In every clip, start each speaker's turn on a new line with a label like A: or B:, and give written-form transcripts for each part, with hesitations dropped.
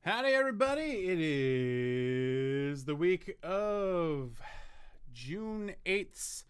A: Howdy, everybody. It is the week of June 8th,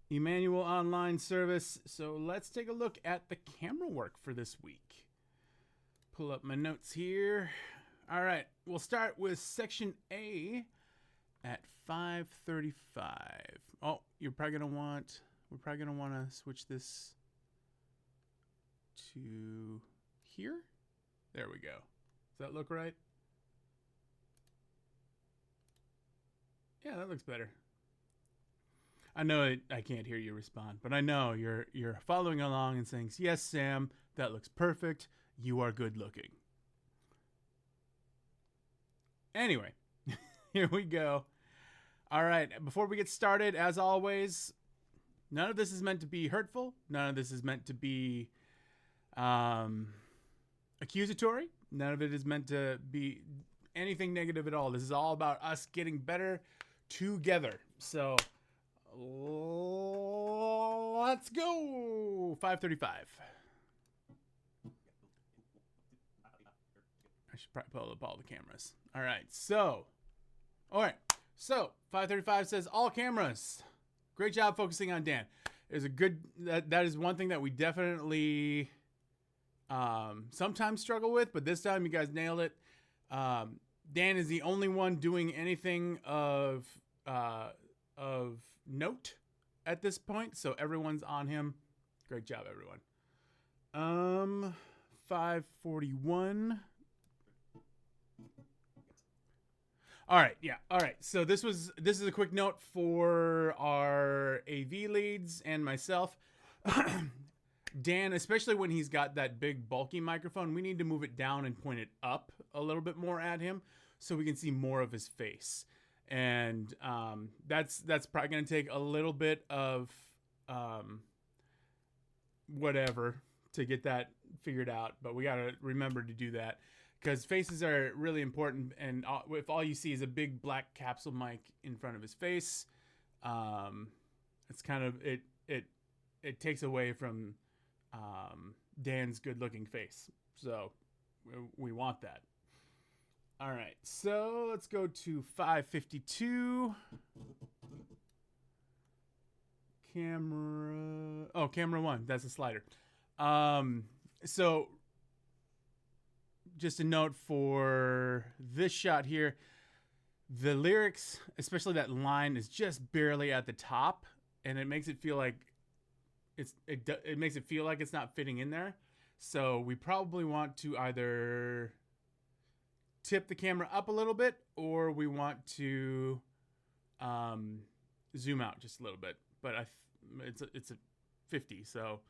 A: Emmanuel online service. So let's take a look at the camera work for this week. Pull up my notes here. All right, we'll start with section A at 5:35. Oh, we're probably gonna want to switch this to here. There we go. Does that look right? Yeah, that looks better. I know I can't hear you respond, but I know you're following along and saying, "Yes, Sam, that looks perfect. You are good looking." Anyway, here we go. All right, before we get started, as always, none of this is meant to be hurtful. None of this is meant to be accusatory. None of it is meant to be anything negative at all. This is all about us getting better together. So let's go. 5:35. I should probably pull up all the cameras. All right. So 5:35 says all cameras. Great job focusing on Dan. Is a good that is one thing that we definitely sometimes struggle with, but this time you guys nailed it. Dan is the only one doing anything of note at this point, so everyone's on him. Great job, everyone. 5:41. All right, yeah. All right. So this is a quick note for our AV leads and myself. Dan, especially when he's got that big bulky microphone, we need to move it down and point it up a little bit more at him so we can see more of his face. And that's probably going to take a little bit of whatever to get that figured out. But we got to remember to do that because faces are really important. And if all you see is a big black capsule mic in front of his face, it's kind of it takes away from Dan's good-looking face. So we want that. All right, so let's go to 5:52. Camera one. That's a slider. So just a note for this shot here. The lyrics, especially that line, is just barely at the top, and it makes it feel like it makes it feel like it's not fitting in there. So we probably want to either tip the camera up a little bit, or we want to zoom out just a little bit. But it's a 50, so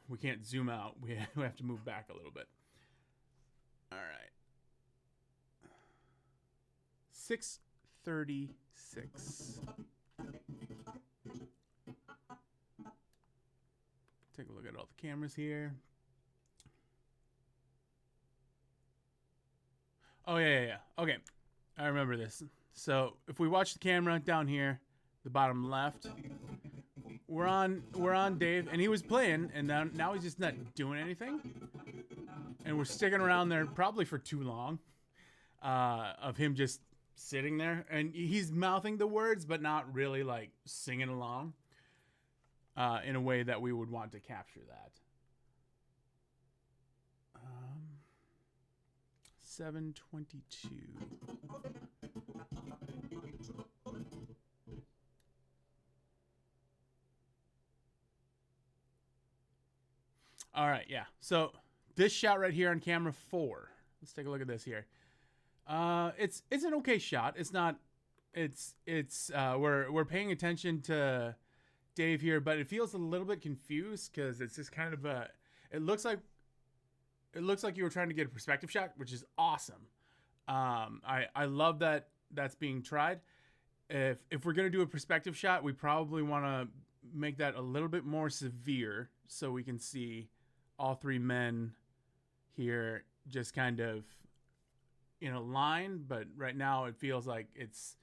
A: we can't zoom out. We have to move back a little bit. All right. 6:36. Take a look at all the cameras here. Oh, yeah. Okay. I remember this. So if we watch the camera down here, the bottom left, we're on Dave, and he was playing, and now he's just not doing anything. And we're sticking around there probably for too long of him just sitting there. And he's mouthing the words, but not really like singing along. In a way that we would want to capture that. 7:22. All right, yeah. So this shot right here on camera 4. Let's take a look at this here. It's an okay shot. It's not. We're paying attention to Dave here, but it feels a little bit confused because it's just kind of it looks like you were trying to get a perspective shot, which is awesome. I love that that's being tried. If we're gonna do a perspective shot, we probably want to make that a little bit more severe so we can see all three men here just kind of in a line. But right now it feels like it's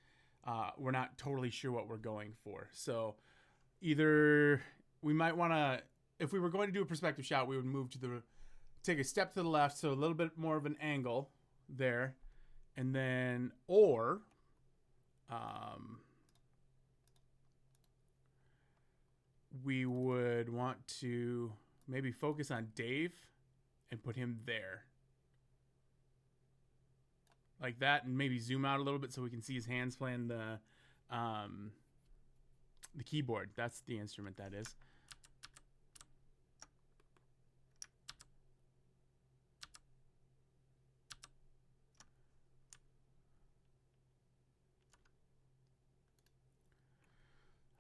A: we're not totally sure what we're going for. So either we might want to, if we were going to do a perspective shot, we would move to take a step to the left, so a little bit more of an angle there, and then we would want to maybe focus on Dave and put him there. Like that, and maybe zoom out a little bit so we can see his hands playing the keyboard. That's the instrument that is.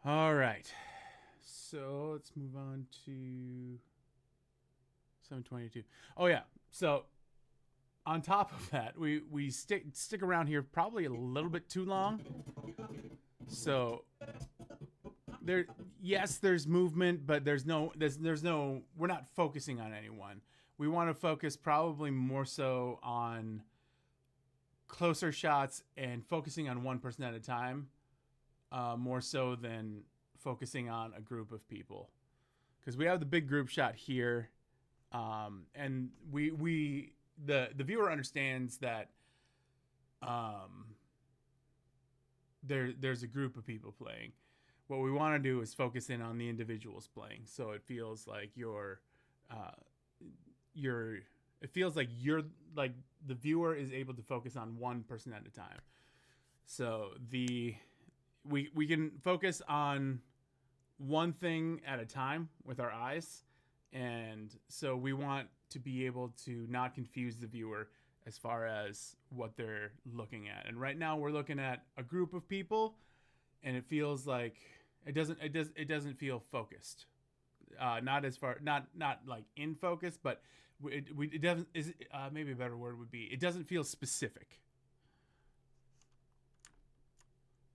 A: All right. So let's move on to 722. Oh yeah. So on top of that, we stick around here probably a little bit too long. So there's movement, but there's no we're not focusing on anyone. We want to focus probably more so on closer shots and focusing on one person at a time, more so than focusing on a group of people, because we have the big group shot here, and the viewer understands that there's a group of people playing. What we want to do is focus in on the individuals playing, so it feels like you're like the viewer is able to focus on one person at a time. So we can focus on one thing at a time with our eyes, and so we want to be able to not confuse the viewer as far as what they're looking at. And right now we're looking at a group of people, and it feels like it doesn't feel focused. Not like in focus, but it doesn't. Maybe a better word would be it doesn't feel specific.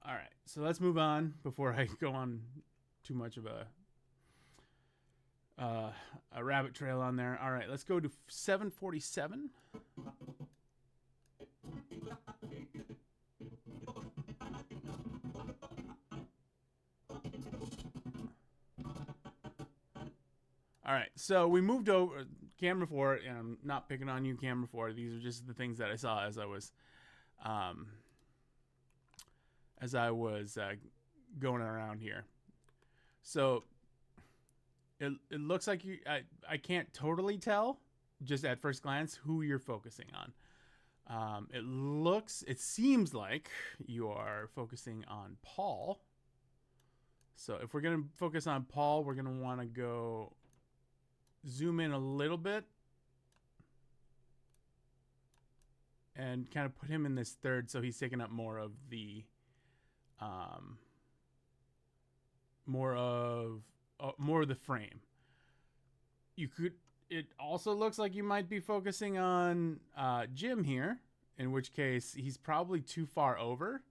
A: All right, so let's move on before I go on too much of a rabbit trail on there. All right, let's go to 747. All right, so we moved over camera 4, and I'm not picking on you, camera 4. These are just the things that I saw as I was going around here. So it looks like I can't totally tell just at first glance who you're focusing on. It seems like you are focusing on Paul. So if we're going to focus on Paul, we're going to want to go zoom in a little bit and kind of put him in this third, so he's taking up more of the more of the frame. It also looks like you might be focusing on Jim here, in which case he's probably too far over,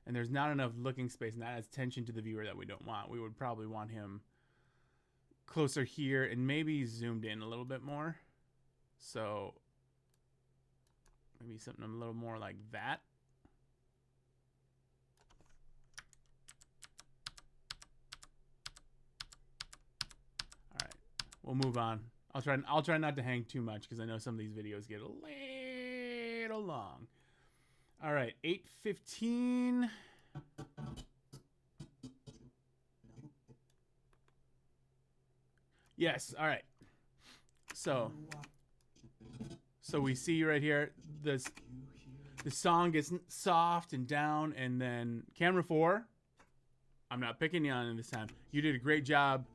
A: and there's not enough looking space, and that adds tension to the viewer that we don't want. We would probably want him closer here and maybe zoomed in a little bit more. So maybe something a little more like that. All right, we'll move on. I'll try not to hang too much, because I know some of these videos get a little long. All right, 8:15. Yes, all right. So we see right here, the song gets soft and down, and then camera 4, I'm not picking you on this time. You did a great job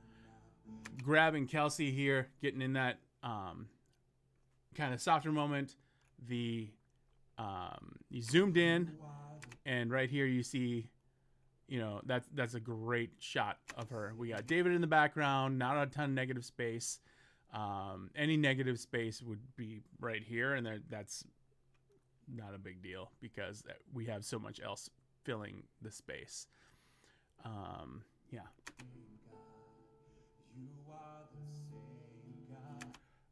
A: grabbing Kelsey here, getting in that kind of softer moment. You zoomed in, and right here you see, that's a great shot of her. We got David in the background, not a ton of negative space. Any negative space would be right here, and that's not a big deal because we have so much else filling the space. Yeah.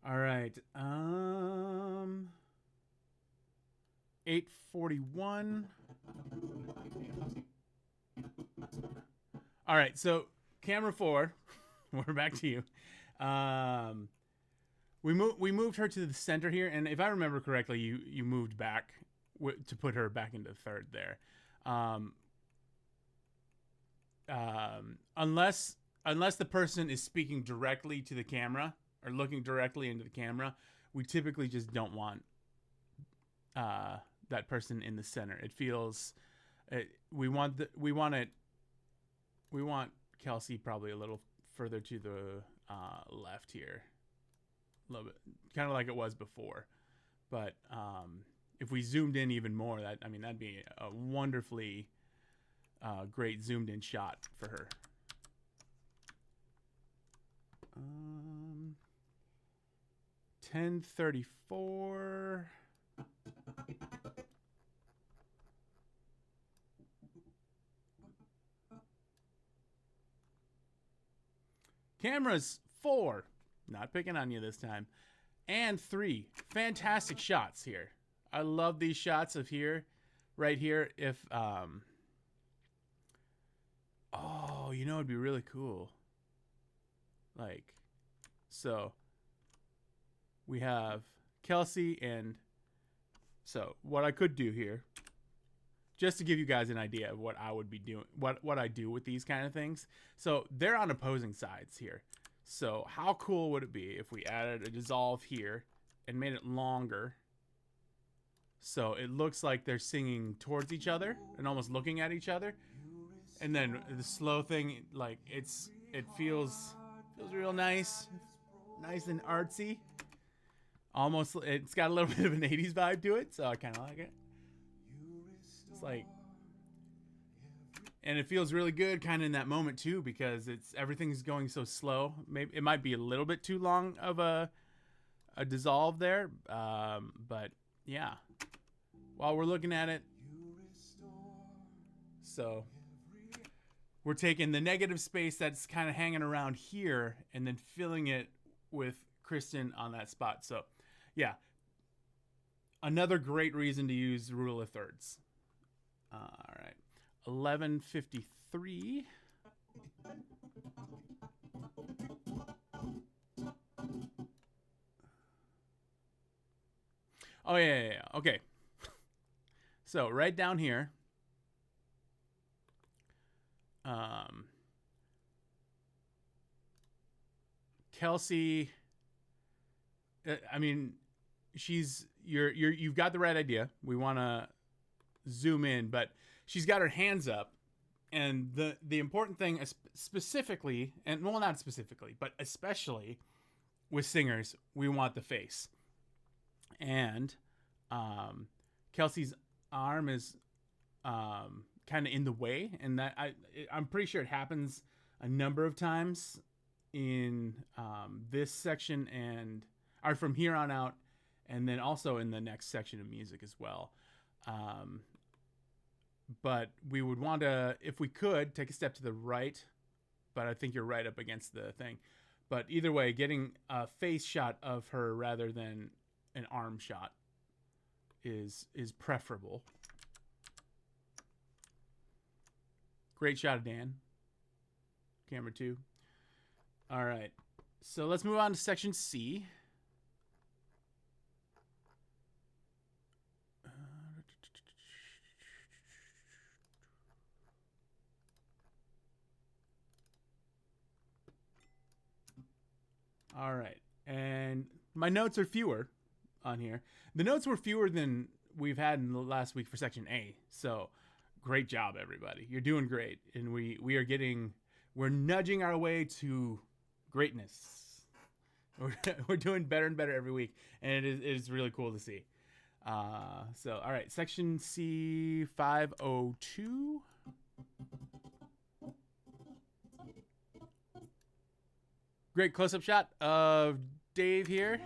A: All right. 8:41. All right, so camera 4, we're back to you. we moved her to the center here, and if I remember correctly, you moved back to put her back into third there. Um, unless the person is speaking directly to the camera or looking directly into the camera, we typically just don't want that person in the center. It feels we want Kelsey probably a little further to the left here, a little bit, kind of like it was before. But if we zoomed in even more, that'd be a wonderfully great zoomed in shot for her. 1034. Cameras 4. Not picking on you this time. And 3. Fantastic shots here. I love these shots of here, right here. If oh, you know, it'd be really cool. Like, so we have Kelsey, and so what I could do here, just to give you guys an idea of what I would be doing, what I do with these kind of things. So they're on opposing sides here. So how cool would it be if we added a dissolve here and made it longer, so it looks like they're singing towards each other and almost looking at each other, and then the slow thing, like it feels real nice and artsy. Almost, it's got a little bit of an 80s vibe to it, so I kind of like it. It's like, and it feels really good kind of in that moment too, because everything's going so slow. Maybe it might be a little bit too long of a dissolve there, but yeah. While we're looking at it, so we're taking the negative space that's kind of hanging around here and then filling it with Kristen on that spot. So yeah, another great reason to use rule of thirds. All right, 1153. Oh yeah. Okay. So right down here, Kelsey, I mean, you've got the right idea. We want to zoom in, but she's got her hands up, and the important thing is specifically, and well, not specifically, but especially with singers, we want the face. And Kelsey's arm is kind of in the way, and that I'm pretty sure it happens a number of times in this section, or from here on out, and then also in the next section of music as well. But we would want to, if we could, take a step to the right, but I think you're right up against the thing. But either way, getting a face shot of her rather than an arm shot is preferable. Great shot of Dan. Camera 2. All right. So let's move on to section C. All right. And my notes are fewer on here. The notes were fewer than we've had in the last week for section A. So great job, everybody. You're doing great. And we're nudging our way to greatness. We're doing better and better every week. And it is really cool to see. So, all right. Section C 502. Great close-up shot of Dave here.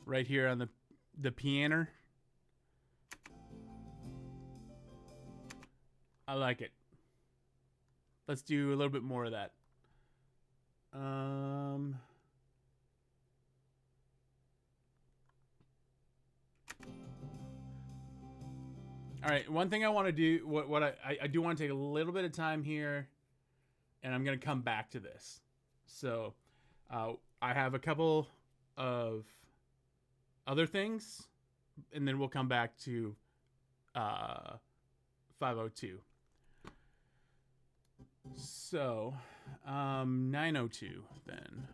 A: Right here on the piano. I like it. Let's do a little bit more of that. All right, one thing I want to do, what I do want to take a little bit of time here, and I'm going to come back to this. So I have a couple of other things, and then we'll come back to 502. So 902 then.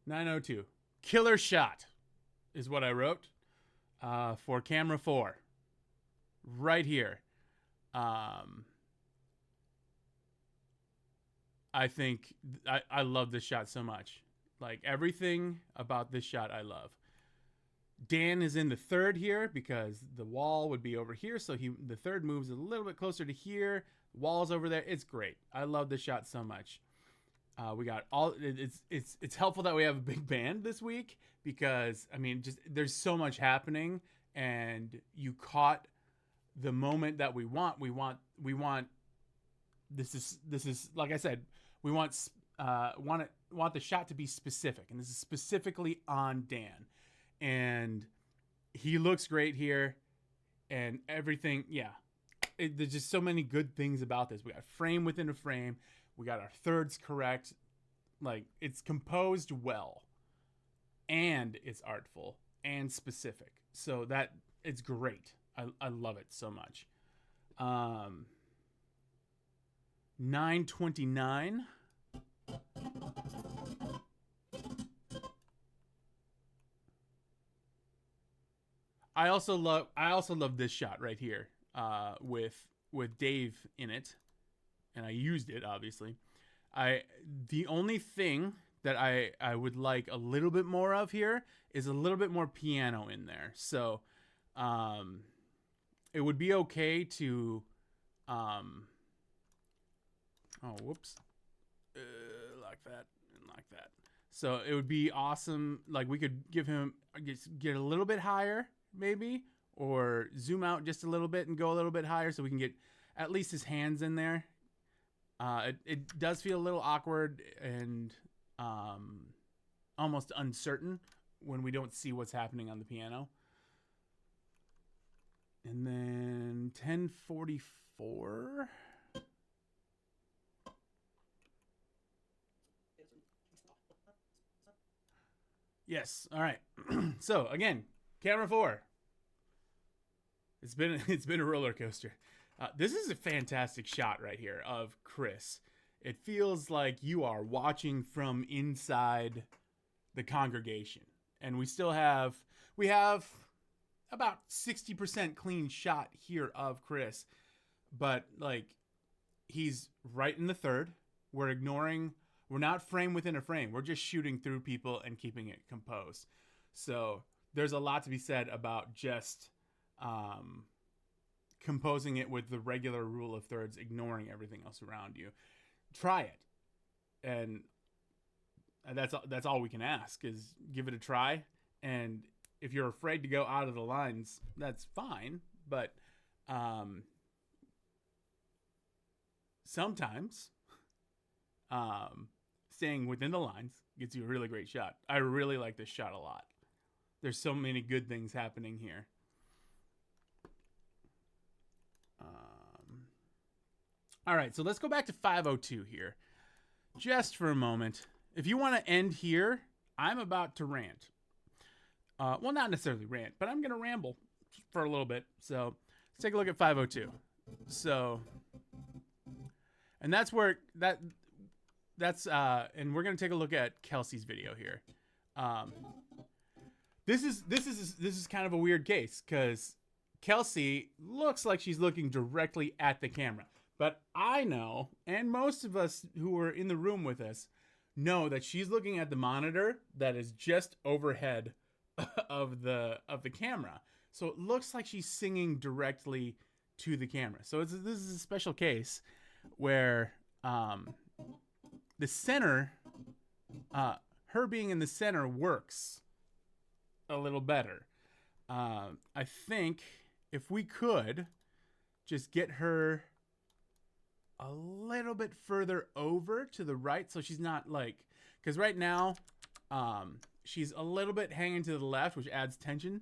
A: "902 Killer shot" is what I wrote for camera 4 right here. I think I love this shot so much. Like, everything about this shot I love. Dan is in the third here because the wall would be over here, so the third moves a little bit closer to here. Wall's over there. It's great. I love this shot so much. We got all. It's helpful that we have a big band this week because, I mean, just there's so much happening, and you caught the moment that we want. We want. This is like I said. We want the shot to be specific, and this is specifically on Dan, and he looks great here, and everything. Yeah, there's just so many good things about this. We got frame within a frame. We got our thirds correct. Like, it's composed well, and it's artful and specific. So that it's great. I love it so much. 929. I also love this shot right here with Dave in it, and I used it obviously. The only thing that I would like a little bit more of here is a little bit more piano in there. So it would be okay to whoops. Like that and like that. So it would be awesome. Like, we could give him, get a little bit higher maybe, or zoom out just a little bit and go a little bit higher so we can get at least his hands in there. It does feel a little awkward and almost uncertain when we don't see what's happening on the piano. And then 1044. Yes. All right. So again, camera 4. It's been a roller coaster. This is a fantastic shot right here of Chris. It feels like you are watching from inside the congregation, and we have about 60% clean shot here of Chris, but like, he's right in the third. We're not frame within a frame. We're just shooting through people and keeping it composed. So there's a lot to be said about just composing it with the regular rule of thirds, ignoring everything else around you. Try it, and that's all we can ask, is give it a try. And if you're afraid to go out of the lines, that's fine. But sometimes staying within the lines gets you a really great shot. I really like this shot a lot. There's so many good things happening here. All right, so let's go back to 502 here just for a moment. If you want to end here, I'm about to rant. Well, not necessarily rant, but I'm going to ramble for a little bit. So let's take a look at 502. So, and that's where that's and we're going to take a look at Kelsey's video here. This is kind of a weird case because Kelsey looks like she's looking directly at the camera. But I know, and most of us who are in the room with us know, that she's looking at the monitor that is just overhead of the camera. So it looks like she's singing directly to the camera. So this is a special case where the center, her being in the center, works a little better. I think if we could just get her a little bit further over to the right, so she's not like, because right now, she's a little bit hanging to the left, which adds tension,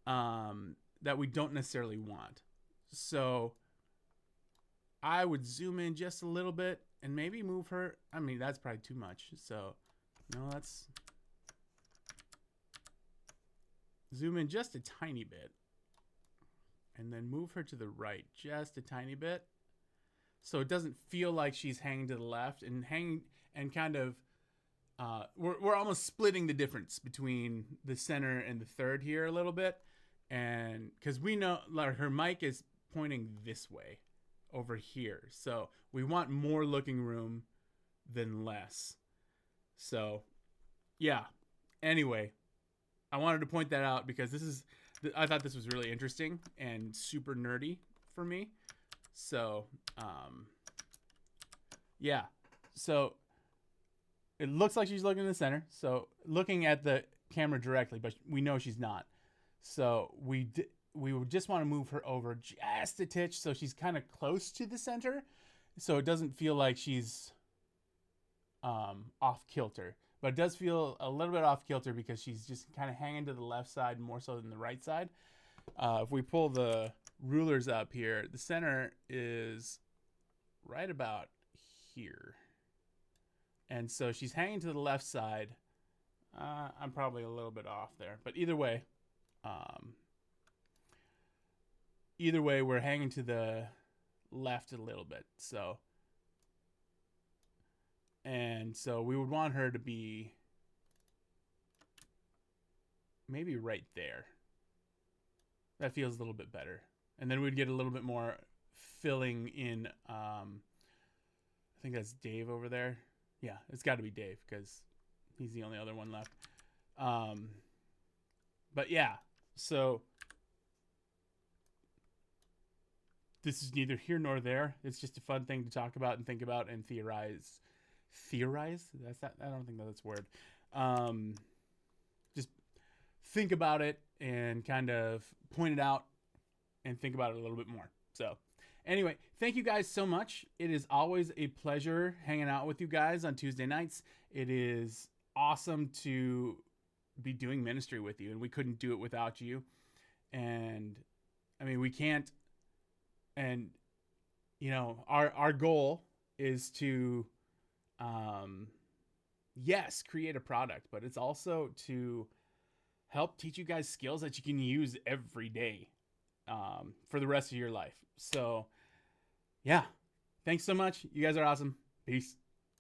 A: that we don't necessarily want. So I would zoom in just a little bit and maybe move her. I mean, that's probably too much. So no, let's zoom in just a tiny bit and then move her to the right just a tiny bit. So it doesn't feel like she's hanging to the left and hanging and kind of, we're almost splitting the difference between the center and the third here a little bit. And because we know like her mic is pointing this way over here. So we want more looking room than less. So yeah. Anyway, I wanted to point that out because I thought this was really interesting and super nerdy for me. So, yeah. So it looks like she's looking in the center. So looking at the camera directly, but we know she's not. So we would just want to move her over just a titch so she's kind of close to the center. So it doesn't feel like she's off kilter. But it does feel a little bit off kilter because she's just kind of hanging to the left side more so than the right side. If we pull the rulers up here, the center is right about here. And so she's hanging to the left side. I'm probably a little bit off there. But either way, we're hanging to the left a little bit. So, and so we would want her to be maybe right there. That feels a little bit better. And then we'd get a little bit more filling in. I think that's Dave over there. Yeah, it's got to be Dave because he's the only other one left. But yeah, so this is neither here nor there. It's just a fun thing to talk about and think about and theorize. Theorize? That's not, I don't think that's a word. Just think about it and kind of point it out and think about it a little bit more. So anyway, thank you guys so much. It is always a pleasure hanging out with you guys on Tuesday nights. It is awesome to be doing ministry with you, and we couldn't do it without you. And I mean, we can't, and you know, our goal is to yes, create a product, but it's also to help teach you guys skills that you can use every day for the rest of your life. So yeah, thanks so much. You guys are awesome. Peace.